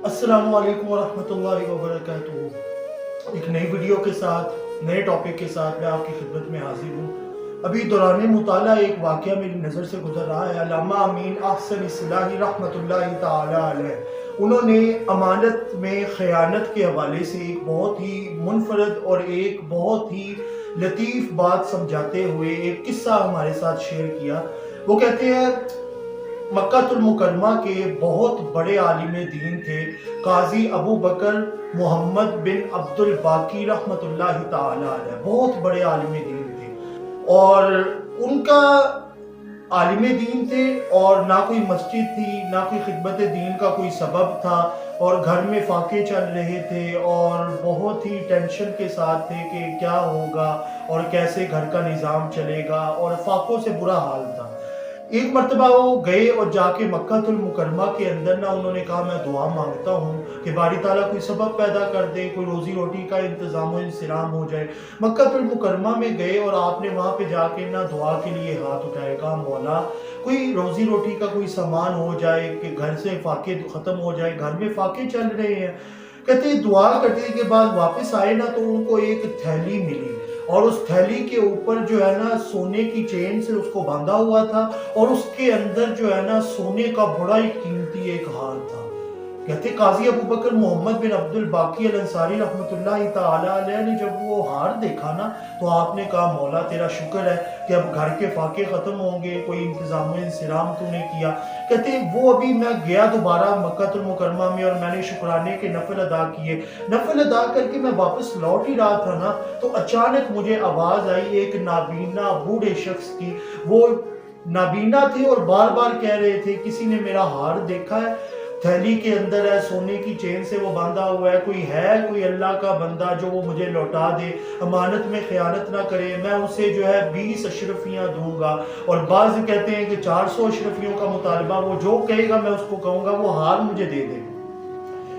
अस्सलामु अलैकुम वरहमतुल्लाहि वबरकातुहू। एक नई वीडियो के साथ, नए टॉपिक के साथ मैं आपकी खिदमत में हाजिर हूँ। अभी दौरान मुताला एक वाक़या मेरी नज़र से गुजर रहा है। अल्लामा अमीन अहसन इस्लाही रहमतुल्लाहि ताला अलैह, उन्होंने अमानत में ख़यानत के हवाले से एक बहुत ही मुनफरद और एक बहुत ही लतीफ़ बात समझाते हुए एक किस्सा हमारे साथ शेयर किया। वो कहते हैं, मक्कातुल मुकरमा के बहुत बड़े आलिम दीन थे काजी अबू बकर मोहम्मद बिन अब्दुल बाकी रहमतुल्लाहि ताला अलैह। बहुत बड़े आलिम दीन थे और उनका आलिम दीन थे और ना कोई मस्जिद थी, ना कोई खिदमत दीन का कोई सबब था, और घर में फाके चल रहे थे और बहुत ही टेंशन के साथ थे कि क्या होगा और कैसे घर का निज़ाम चलेगा, और फाकों से बुरा हाल था। एक मरतबा वो गए और जाके मक्कातुल मुकरमा के अंदर ना उन्होंने कहा, मैं दुआ मांगता हूँ कि बारी ताला कोई सबब पैदा कर दे, कोई रोज़ी रोटी का इंतज़ाम इंसलाम हो जाए। मक्कातुल मुकरमा में गए और आपने वहाँ पे जाके ना दुआ के लिए हाथ उठाए, कहा मौला कोई रोज़ी रोटी का कोई सामान हो जाए कि घर से फाके ख़त्म हो जाए, घर में फाके चल रहे हैं। कहते दुआ करने के बाद वापस आए ना तो उनको एक थैली मिली और उस थैली के ऊपर जो है ना सोने की चेन से उसको बांधा हुआ था और उसके अंदर जो है ना सोने का बड़ा ही कीमती एक हार था। कहते काजी अबू बकर मोहम्मद बिन अब्दुल बाकी अल अंसारी रहमतुल्लाहि ताला अलैह ने जब वो हार देखा ना तो आपने कहा, मौला तेरा शुक्र है कि अब घर के फाके ख़त्म होंगे, कोई इंतज़ाम इंसलाम तूने किया। कहते वो अभी मैं गया दोबारा मक्कातुल मुकरमा में और मैंने शुक्राने के नफल अदा किए। नफल अदा करके मैं वापस लौट ही रहा था ना तो अचानक मुझे आवाज़ आई एक नाबीना बूढ़े शख्स की। वो नाबीना थे और बार बार कह रहे थे, किसी ने मेरा हार देखा है, थैली के अंदर है, सोने की चेन से वो बांधा हुआ है, कोई है कोई अल्लाह का बंदा जो वो मुझे लौटा दे, अमानत में ख़यानत ना करे, मैं उसे जो है 20 अशरफियाँ दूंगा। और बाज़ कहते हैं कि 400 अशरफियों का मुतालबा, वो जो कहेगा मैं उसको कहूँगा, वो हार मुझे दे दे।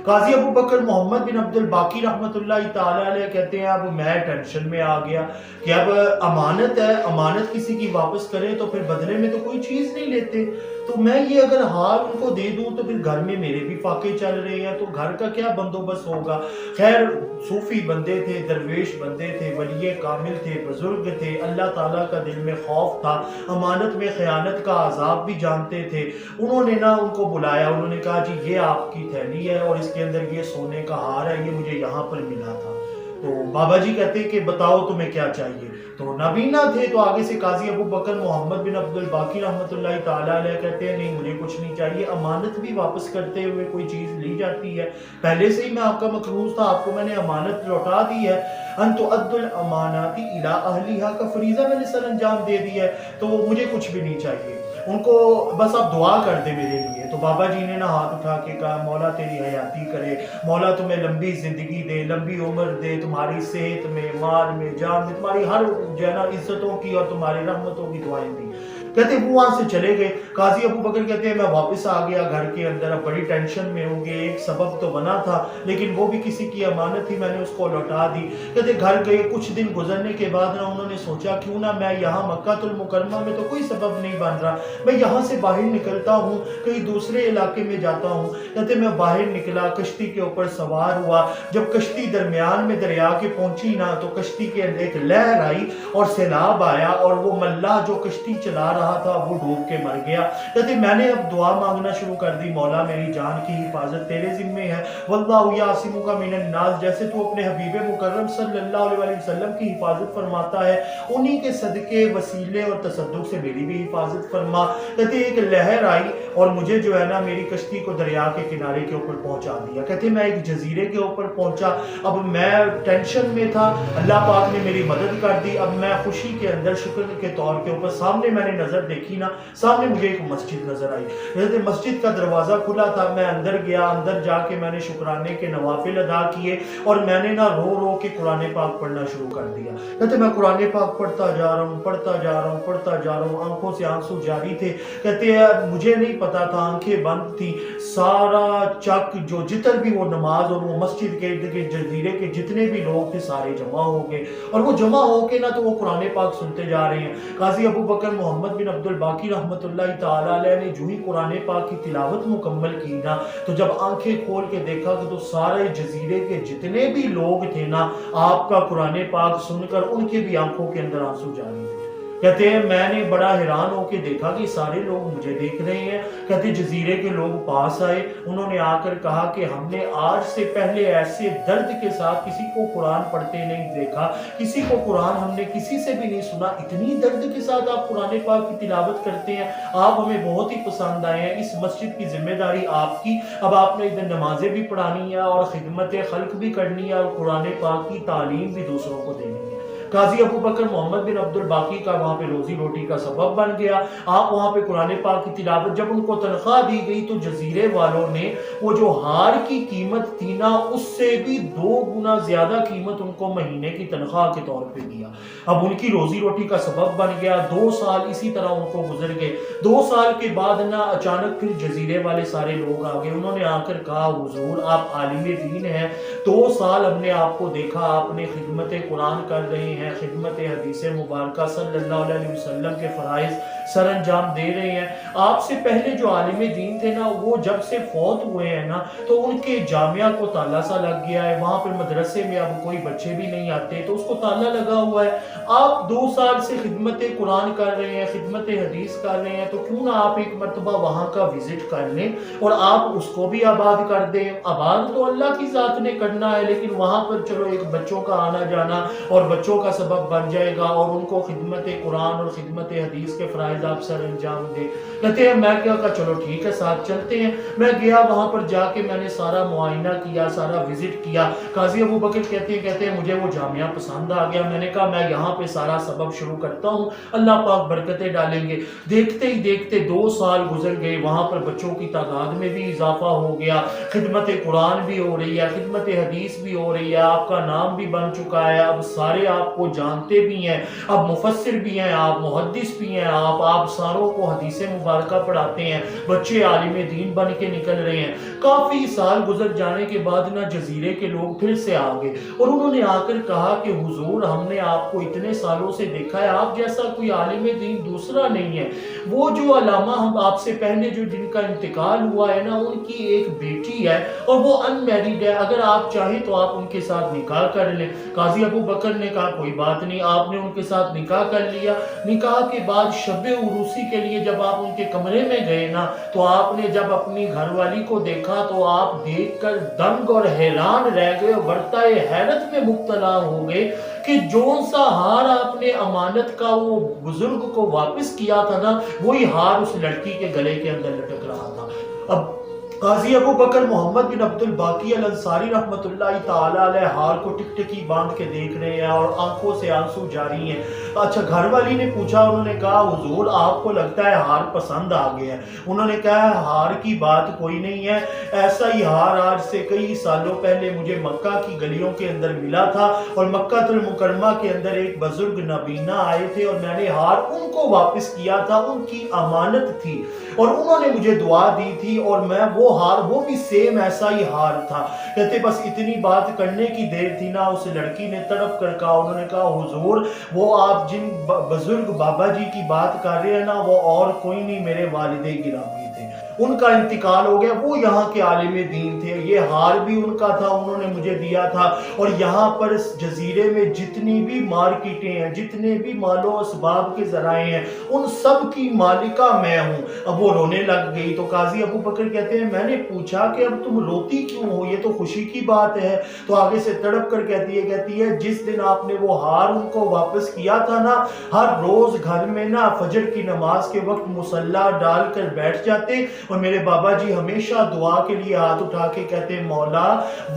काजी अबू बकर मोहम्मद बिन अब्दुल बाकी रहमतुल्लाहि ताला अलैह कहते हैं, अब मैं टेंशन में आ गया कि अब अमानत है, अमानत किसी की वापस करें तो फिर बदले में तो कोई चीज़ नहीं लेते, तो मैं ये अगर हार उनको दे दूं तो फिर घर में मेरे भी फाके चल रहे हैं, तो घर का क्या बंदोबस्त होगा। खैर सूफी बंदे थे, दरवेश बंदे थे, वलिये कामिल थे, बुजुर्ग थे, अल्लाह ताला का दिल में खौफ था, अमानत में ख़यानत का अजाब भी जानते थे। उन्होंने ना उनको बुलाया, उन्होंने कहा जी ये आपकी थैली है और इसके अंदर ये सोने का हार है, ये मुझे यहाँ पर मिला था। तो बाबा जी कहते कि बताओ तुम्हें क्या चाहिए। तो नाबीना थे तो आगे से काजी अबू बकर मोहम्मद बिन अब्दुल बाकी रहमतुल्लाहि ताला अलैह कहते हैं, नहीं मुझे कुछ नहीं चाहिए, अमानत भी वापस करते हुए कोई चीज़ ली जाती है, पहले से ही मैं आपका मकरूज था, आपको मैंने अमानत लौटा दी है, अंतु अद्दुल अमानाती इला अहलिहा का फरीज़ा मैंने सर अंजाम दे दिया है, तो मुझे कुछ भी नहीं चाहिए, उनको बस आप दुआ कर दे मेरे लिए। तो बाबा जी ने ना हाथ उठा के कहा, मौला तेरी हयाती करे, मौला तुम्हें लंबी जिंदगी दे, लंबी उम्र दे, तुम्हारी सेहत में, माल में, जान में, तुम्हारी हर जो है ना इज्जतों की और तुम्हारी रहमतों की दुआएं दी। कहते वो वहां से चले गए। काजी अबू बकर कहते हैं मैं वापस आ गया घर के अंदर, अब बड़ी टेंशन में हो गए, एक सबब तो बना था लेकिन वो भी किसी की अमानत थी, मैंने उसको लौटा दी। कहते घर गए, कुछ दिन गुजरने के बाद ना उन्होंने सोचा क्यों ना मैं यहाँ मक्कातुल मुकरमा में तो कोई सबब नहीं बन रहा, मैं यहाँ से बाहर निकलता हूँ, कहीं दूसरे इलाके में जाता हूँ। कहते मैं बाहर निकला, कश्ती के ऊपर सवार हुआ, जब कश्ती दरमियान में दरिया के पहुंची ना तो कश्ती के अंदर एक लहर आई और सैलाब आया और वो मल्लाह जो कश्ती चला रहा था वो डूब के मर गया। कहते मैंने अब दुआ मांगना शुरू कर दी, मौला मेरी जान की हिफाजत तेरे जिम्मे है, वल्लाहु यासिमुका मिनन नास, जैसे तू अपने हबीब मुकर्रम सल्लल्लाहु अलैहि वसल्लम की हिफाजत फरमाता है, उन्हीं के सदके वसीले और तसद्दुक से मेरी भी हिफाजत फरमा। कहते एक लहर आई और मुझे जो है ना मेरी कश्ती को दरिया के किनारे के ऊपर पहुंचा दिया। कहते मैं एक जजीरे के ऊपर पहुंचा, अब मैं टेंशन में था, अल्लाह पाक ने मेरी मदद कर दी। अब मैं खुशी के अंदर शुक्र के तौर के ऊपर सामने मैंने नजर देखी ना, सामने मुझे एक मस्जिद नजर आई। कहते मस्जिद का दरवाजा खुला था, मैं अंदर गया, अंदर जाके मैंने शुक्राने के नवाफिल अदा किए और मैंने ना रो रो के कुरान पाक पढ़ना शुरू कर दिया। कहते मैं कुरान पाक पढ़ता जा रहा हूँ, पढ़ता जा रहा हूँ, पढ़ता जा रहा हूँ, आंखों से आंसू जारी थे। कहते हैं मुझे नहीं पता था, आंखें बंद थी, सारा चक जो जितने भी वो नमाज और वो मस्जिद के जजीरे के जितने भी लोग थे सारे जमा हो गए और वो जमा होके ना तो वो कुरान पाक सुनते जा रहे हैं। काजी अबू बकर मोहम्मद بن عبد الباقی رحمۃ اللہ تعالی علیہ نے جو ہی قرآن پاک کی تلاوت مکمل کی نا تو جب آنکھیں کھول کے دیکھا کہ تو سارے جزیرے کے جتنے بھی لوگ تھے نا آپ کا قرآن پاک سن کر ان کے بھی آنکھوں کے اندر آنسو جاری تھے۔ کہتے ہیں میں نے بڑا حیران ہو کے دیکھا کہ سارے لوگ مجھے دیکھ رہے ہیں۔ کہتے جزیرے کے لوگ پاس آئے، انہوں نے آ کر کہا کہ ہم نے آج سے پہلے ایسے درد کے ساتھ کسی کو قرآن پڑھتے نہیں دیکھا، کسی کو قرآن ہم نے کسی سے بھی نہیں سنا، اتنی درد کے ساتھ آپ قرآن پاک کی تلاوت کرتے ہیں، آپ ہمیں بہت ہی پسند آئے ہیں، اس مسجد کی ذمہ داری آپ کی، اب آپ نے ادھر نمازیں بھی پڑھانی ہے اور خدمت خلق بھی کرنی ہے اور قرآن پاک کی تعلیم بھی دوسروں کو دینی ہے۔ قاضی ابو بکر محمد بن عبد الباقی کا وہاں پہ روزی روٹی کا سبب بن گیا۔ آپ وہاں پہ قرآن پاک کی تلاوت، جب ان کو تنخواہ دی گئی تو جزیرے والوں نے وہ جو ہار کی قیمت تھی نا اس سے بھی 2 گنا زیادہ قیمت ان کو مہینے کی تنخواہ کے طور پہ دیا۔ اب ان کی روزی روٹی کا سبب بن گیا۔ 2 سال اسی طرح ان کو گزر گئے۔ 2 سال کے بعد نا اچانک پھر جزیرے والے سارے لوگ آ گئے، انہوں نے آ کر کہا حضور آپ عالم دین ہیں، 2 سال ہم نے آپ کو دیکھا، آپ نے خدمت قرآن کر رہے ہیں، خدمت حدیث مبارکہ صلی اللہ علیہ وسلم کے فرائض سر انجام دے رہے ہیں۔ آپ سے پہلے جو عالم دین تھے نا وہ جب سے فوت ہوئے ہیں نا تو ان کے جامعہ کو تالا سا لگ گیا ہے، وہاں پر مدرسے میں اب کوئی بچے بھی نہیں آتے تو اس کو تالا لگا ہوا ہے۔ آپ 2 سال سے خدمت قرآن کر رہے ہیں، خدمت حدیث کر رہے ہیں، تو کیوں نہ آپ ایک مرتبہ وہاں کا وزٹ کر لیں اور آپ اس کو بھی آباد کر دیں۔ آباد تو اللہ کی ذات نے کرنا ہے، لیکن وہاں پر چلو ایک بچوں کا آنا جانا اور بچوں کا سبب بن جائے گا اور ان کو خدمت قرآن اور خدمت حدیث کے فرائض آپ سر انجام دے۔ کہتے ہیں میں کیا کہا چلو ٹھیک ہے ساتھ چلتے ہیں۔ میں گیا وہاں پر جا کے میں نے سارا معائنہ کیا، سارا وزٹ کیا۔ قاضی ابو بکر کہتے ہیں مجھے وہ جامعہ پسند آ گیا، میں نے کہا میں یہاں پہ سارا سبب شروع کرتا ہوں، اللہ پاک برکتیں ڈالیں گے۔ دیکھتے ہی دیکھتے 2 سال گزر گئے، وہاں پر بچوں کی تعداد میں بھی اضافہ ہو گیا، خدمت قرآن بھی ہو رہی ہے، خدمت حدیث بھی ہو رہی ہے، آپ کا نام بھی بن چکا ہے، اب سارے آپ کو جانتے بھی ہیں، اب مفسر بھی ہیں، آپ محدث بھی ہیں، آپ ساروں کو حدیث مبارکہ پڑھاتے ہیں، بچے عالم دین بن کے نکل رہے ہیں۔ کافی سال گزر جانے کے بعد نا جزیرے کے لوگ پھر سے آ گئے اور انہوں نے آ کر کہا کہ حضور ہم نے آپ کو اتنے سالوں سے دیکھا ہے، آپ جیسا کوئی عالم دین دوسرا نہیں ہے۔ وہ جو علامہ ہم آپ سے پہلے جو جن کا انتقال ہوا ہے نا ان کی ایک بیٹی ہے اور وہ ان میریڈ ہے، اگر آپ چاہیں تو آپ ان کے ساتھ نکاح کر لیں۔ قاضی ابو بکر نے کہا کوئی بات نہیں، آپ نے ان کے ساتھ نکاح کر لیا۔ نکاح کے بعد شب عروسی کے لیے جب آپ ان کے کمرے میں گئے نا تو آپ نے جب اپنی گھر والی کو دیکھا تو آپ دیکھ کر دنگ اور حیران رہ گئے، ورطہ حیرت میں مبتلا ہو گئے کہ جون سا ہار آپ نے امانت کا وہ بزرگ کو واپس کیا تھا نا وہی ہار اس لڑکی کے گلے کے اندر لٹک رہا تھا۔ اب قاضی ابو بکر محمد بن عبد الباقی الانصاری رحمۃ اللہ تعالی علیہ ہار کو ٹک ٹکی باندھ کے دیکھ رہے ہیں اور آنکھوں سے آنسو جاری ہیں۔ اچھا گھر والی نے پوچھا، انہوں نے کہا حضور آپ کو لگتا ہے ہار پسند آ گیا ہے؟ انہوں نے کہا ہار کی بات کوئی نہیں ہے، ایسا ہی ہار آج سے کئی سالوں پہلے مجھے مکہ کی گلیوں کے اندر ملا تھا اور مکہ المکرمہ کے اندر ایک بزرگ نابینا آئے تھے اور میں نے ہار ان کو واپس کیا تھا، ان کی امانت تھی اور انہوں نے مجھے دعا دی تھی اور میں وہ ہار وہ بھی سیم ایسا ہی ہار تھا۔ کہتے بس اتنی بات کرنے کی دیر تھی نا اس لڑکی نے تڑپ کر کہا، انہوں نے کہا حضور وہ آپ جن بزرگ بابا جی کی بات کر رہے ہیں نا وہ اور کوئی نہیں، میرے والد گرامی تھے، ان کا انتقال ہو گیا، وہ یہاں کے عالم دین تھے، یہ ہار بھی ان کا تھا، انہوں نے مجھے دیا تھا اور یہاں پر اس جزیرے میں جتنی بھی مارکیٹیں ہیں، جتنے بھی مال و اسباب کے ذرائع ہیں، ان سب کی مالکہ میں ہوں۔ اب وہ رونے لگ گئی تو قاضی ابو بکر کہتے ہیں میں نے پوچھا کہ اب تم روتی کیوں ہو، یہ تو خوشی کی بات ہے؟ تو آگے سے تڑپ کر کہتی ہے جس دن آپ نے وہ ہار ان کو واپس کیا تھا نا، ہر روز گھر میں نا فجر کی نماز کے وقت مصلی ڈال کر بیٹھ جاتے اور میرے بابا جی ہمیشہ دعا کے لیے ہاتھ اٹھا کے کہتے مولا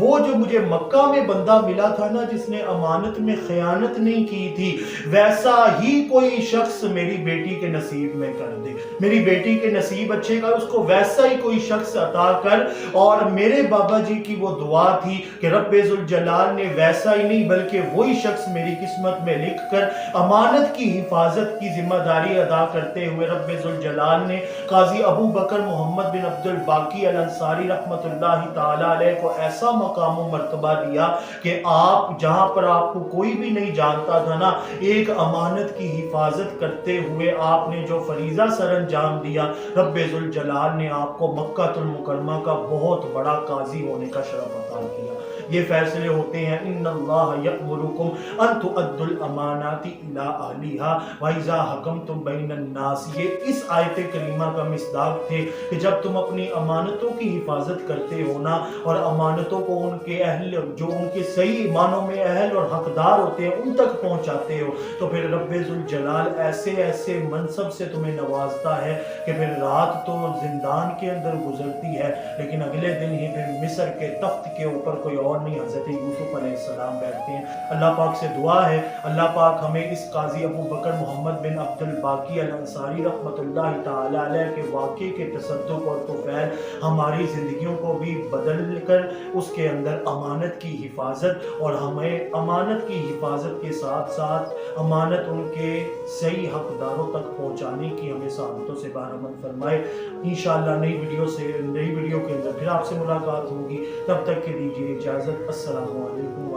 وہ جو مجھے مکہ میں بندہ ملا تھا نا جس نے امانت میں خیانت نہیں کی تھی، ویسا ہی کوئی شخص میری بیٹی کے نصیب میں کر دے، میری بیٹی کے نصیب اچھے کا اس کو ویسا ہی کوئی شخص عطا کر۔ اور میرے بابا جی کی وہ دعا تھی کہ رب ذوالجلال نے ویسا ہی نہیں بلکہ وہی شخص میری قسمت میں لکھ کر امانت کی حفاظت کی ذمہ داری ادا کرتے ہوئے رب ذوالجلال نے قاضی ابو بکر محمد मोहम्मद बिन अब्दुल बाकी अल अंसारी रहमतुल्लाहि ताला अलैह को ऐसा मकाम व मर्तबा दिया कि आप जहाँ पर आपको कोई भी नहीं जानता था ना, एक अमानत की हिफाजत करते हुए आपने जो फरीज़ा सर अंजाम दिया, रब्बे जुल जलाल ने आपको मक्कातुल मुकर्रमा का बहुत बड़ा काजी होने का शरफ अता किया। ये फैसले होते हैं इन्नल्लाह यअमुरुकुम अन तुअद्दुल अमानाति इला अहलिहा व इज़ा हकमतुम बैनन नास। ये इस आयत करीमा का मिसदाक थे कि जब तुम अपनी अमानतों की हिफाजत करते हो ना, और अमानतों को उनके अहल, जो उनके सही मानों में अहल और हकदार होते हैं, उन तक पहुंचाते हो, तो फिर रब्बे जुल जलाल ऐसे ऐसे मनसब से तुम्हें नवाजता है कि फिर रात तो जिंदान के अंदर गुजरती है, लेकिन अगले दिन ही फिर मिस्र के तख्त के ऊपर कोई और नहीं, हज़रत यूसुफ अलैहिस्सलाम बैठते हैं। अल्लाह पाक से दुआ है, अल्लाह पाक हमें इस काजी अबू बकर मोहम्मद बिन अब्दुल बाकी अल अंसारी रहमतुल्लाहि ताला अलैह के वाक़े के तसद्दुक़ और तुफ़ैल हमारी ज़िंदगियों को भी बदल कर उसके अंदर अमानत की हिफाजत, और हमें अमानत की हिफाजत के साथ साथ अमानत उनके सही हकदारों तक पहुँचाने की हमें सादतों से बहरमंद फरमाए। इंशाअल्लाह नई वीडियो के अंदर फिर आपसे मुलाकात होगी, तब तक के दीजिए इजाज़त। अस्सलामु अलैकुम।